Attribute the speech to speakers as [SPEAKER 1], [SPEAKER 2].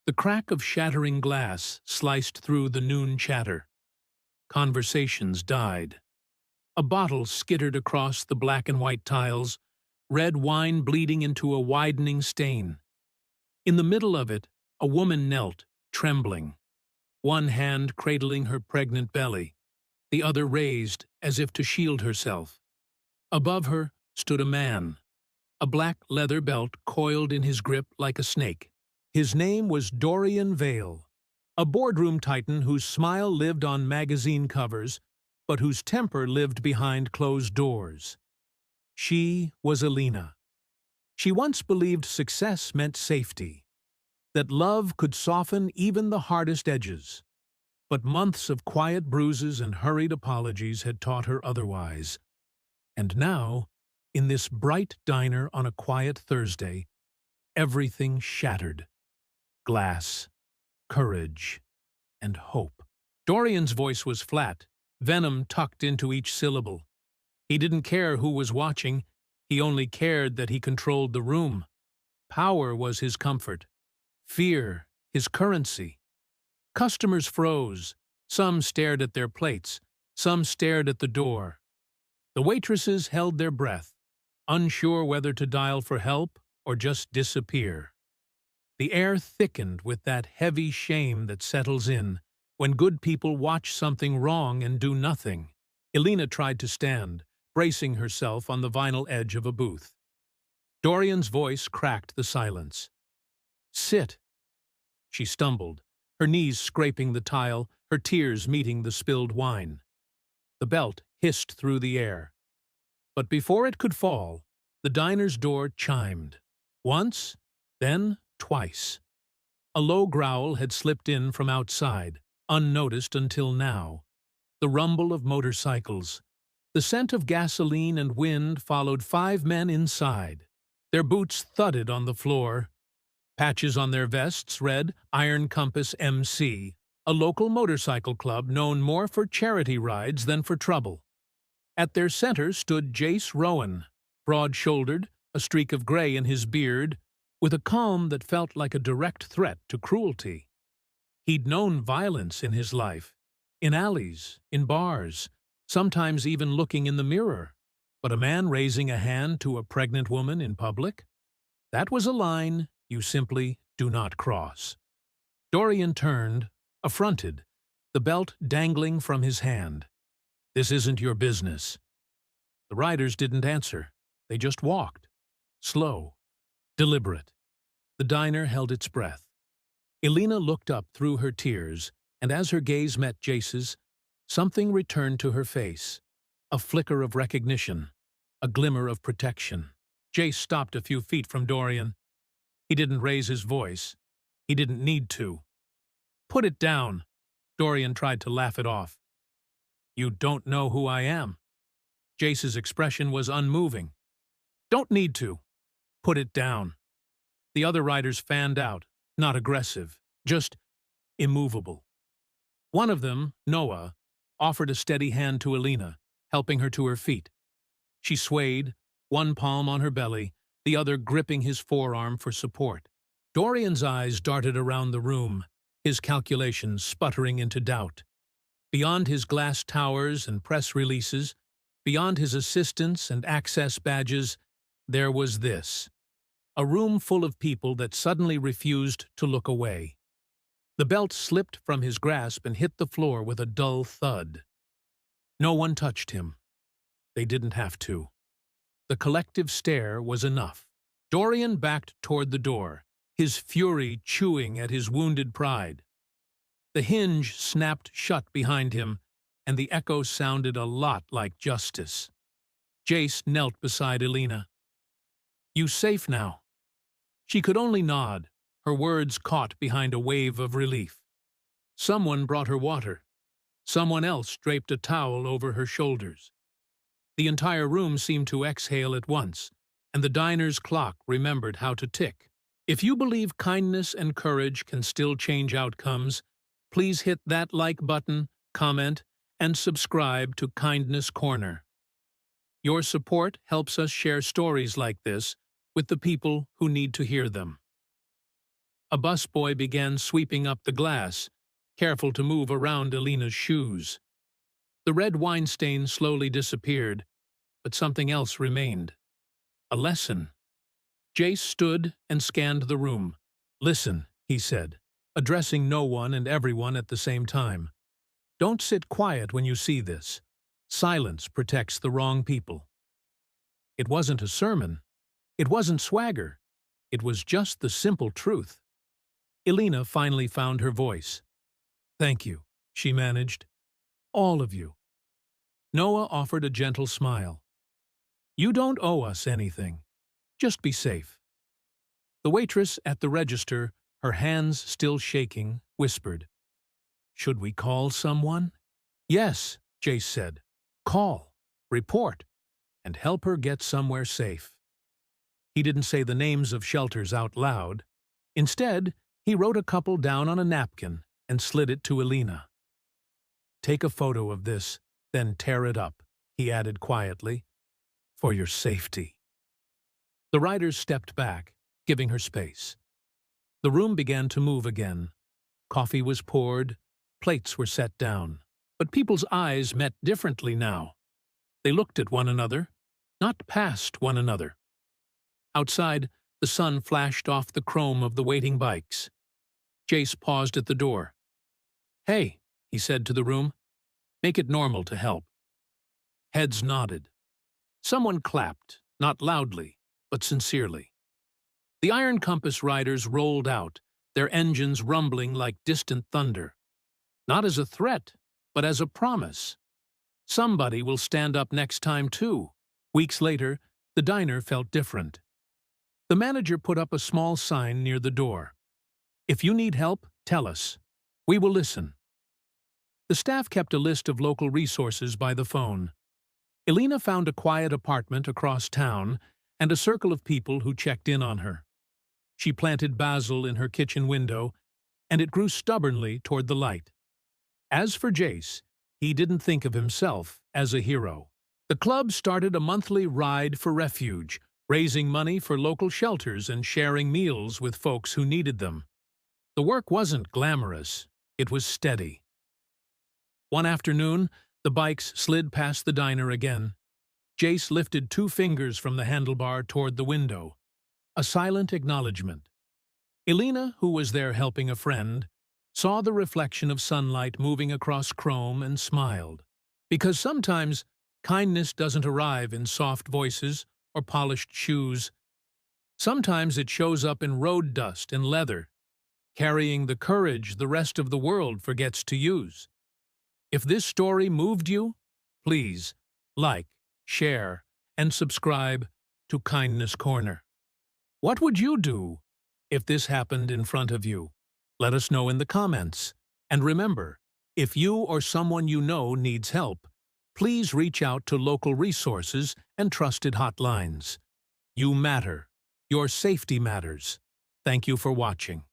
[SPEAKER 1] The crack of shattering glass sliced through the noon chatter. Conversations died. A bottle skittered across the black and white tiles, red wine bleeding into a widening stain. In the middle of it, a woman knelt, trembling, one hand cradling her pregnant belly, the other raised as if to shield herself. Above her stood a man, a black leather belt coiled in his grip like a snake. His name was Dorian Vale, a boardroom titan whose smile lived on magazine covers, but whose temper lived behind closed doors. She was Alina. She once believed success meant safety, that love could soften even the hardest edges. But months of quiet bruises and hurried apologies had taught her otherwise. And now, in this bright diner on a quiet Thursday, everything shattered. Glass, courage, and hope. Dorian's voice was flat, venom tucked into each syllable. He didn't care who was watching, he only cared that he controlled the room. Power was his comfort, fear his currency. Customers froze, some stared at their plates, some stared at the door. The waitresses held their breath, unsure whether to dial for help or just disappear. The air thickened with that heavy shame that settles in when good people watch something wrong and do nothing. Alina tried to stand, bracing herself on the vinyl edge of a booth. Dorian's voice cracked the silence. "Sit." She stumbled, her knees scraping the tile, her tears meeting the spilled wine. The belt hissed through the air. But before it could fall, the diner's door chimed. Once, then twice. A low growl had slipped in from outside, unnoticed until now. The rumble of motorcycles. The scent of gasoline and wind followed 5 men inside. Their boots thudded on the floor. Patches on their vests read Iron Compass MC, a local motorcycle club known more for charity rides than for trouble. At their center stood Jace Rowan, broad-shouldered, a streak of gray in his beard, with a calm that felt like a direct threat to cruelty. He'd known violence in his life, in alleys, in bars, sometimes even looking in the mirror. But a man raising a hand to a pregnant woman in public? That was a line you simply do not cross. Dorian turned, affronted, the belt dangling from his hand. "This isn't your business." The riders didn't answer. They just walked. Slow, deliberate. The diner held its breath. Alina looked up through her tears, and as her gaze met Jace's, something returned to her face. A flicker of recognition, a glimmer of protection. Jace stopped a few feet from Dorian. He didn't raise his voice. He didn't need to. "Put it down." Dorian tried to laugh it off. "You don't know who I am." Jace's expression was unmoving. "Don't need to. Put it down." The other riders fanned out, not aggressive, just immovable. One of them, Noah, offered a steady hand to Alina, helping her to her feet. She swayed, one palm on her belly, the other gripping his forearm for support. Dorian's eyes darted around the room, his calculations sputtering into doubt. Beyond his glass towers and press releases, beyond his assistants and access badges, there was this. A room full of people that suddenly refused to look away. The belt slipped from his grasp and hit the floor with a dull thud. No one touched him. They didn't have to. The collective stare was enough. Dorian backed toward the door, his fury chewing at his wounded pride. The hinge snapped shut behind him, and the echo sounded a lot like justice. Jace knelt beside Alina. "You safe now?" She could only nod, her words caught behind a wave of relief. Someone brought her water. Someone else draped a towel over her shoulders. The entire room seemed to exhale at once, and the diner's clock remembered how to tick. If you believe kindness and courage can still change outcomes, please hit that like button, comment, and subscribe to Kindness Corner. Your support helps us share stories like this with the people who need to hear them. A busboy began sweeping up the glass, careful to move around Elena's shoes. The red wine stain slowly disappeared, but something else remained. A lesson. Jace stood and scanned the room. "Listen," he said, addressing no one and everyone at the same time. "Don't sit quiet when you see this. Silence protects the wrong people." It wasn't a sermon. It wasn't swagger. It was just the simple truth. Elena finally found her voice. "Thank you," she managed. "All of you." Noah offered a gentle smile. "You don't owe us anything. Just be safe." The waitress at the register, her hands still shaking, whispered, "Should we call someone?" "Yes," Jace said. "Call, report, and help her get somewhere safe." He didn't say the names of shelters out loud. Instead, he wrote a couple down on a napkin and slid it to Elena. "Take a photo of this, then tear it up," he added quietly, "for your safety." The riders stepped back, giving her space. The room began to move again. Coffee was poured, plates were set down. But people's eyes met differently now. They looked at one another, not past one another. Outside, the sun flashed off the chrome of the waiting bikes. Jace paused at the door. "Hey," he said to the room, "make it normal to help." Heads nodded. Someone clapped, not loudly, but sincerely. The Iron Compass riders rolled out, their engines rumbling like distant thunder. Not as a threat, but as a promise. Somebody will stand up next time too. Weeks later, the diner felt different. The manager put up a small sign near the door. "If you need help, tell us. We will listen." The staff kept a list of local resources by the phone. Elena found a quiet apartment across town and a circle of people who checked in on her. She planted basil in her kitchen window, and it grew stubbornly toward the light. As for Jace, he didn't think of himself as a hero. The club started a monthly ride for refuge, raising money for local shelters and sharing meals with folks who needed them. The work wasn't glamorous, it was steady. One afternoon, the bikes slid past the diner again. Jace lifted 2 fingers from the handlebar toward the window. A silent acknowledgement. Elena, who was there helping a friend, saw the reflection of sunlight moving across chrome and smiled. Because sometimes kindness doesn't arrive in soft voices or polished shoes. Sometimes it shows up in road dust and leather, carrying the courage the rest of the world forgets to use. If this story moved you, please like, share, and subscribe to Kindness Corner. What would you do if this happened in front of you? Let us know in the comments. And remember, if you or someone you know needs help, please reach out to local resources and trusted hotlines. You matter. Your safety matters. Thank you for watching.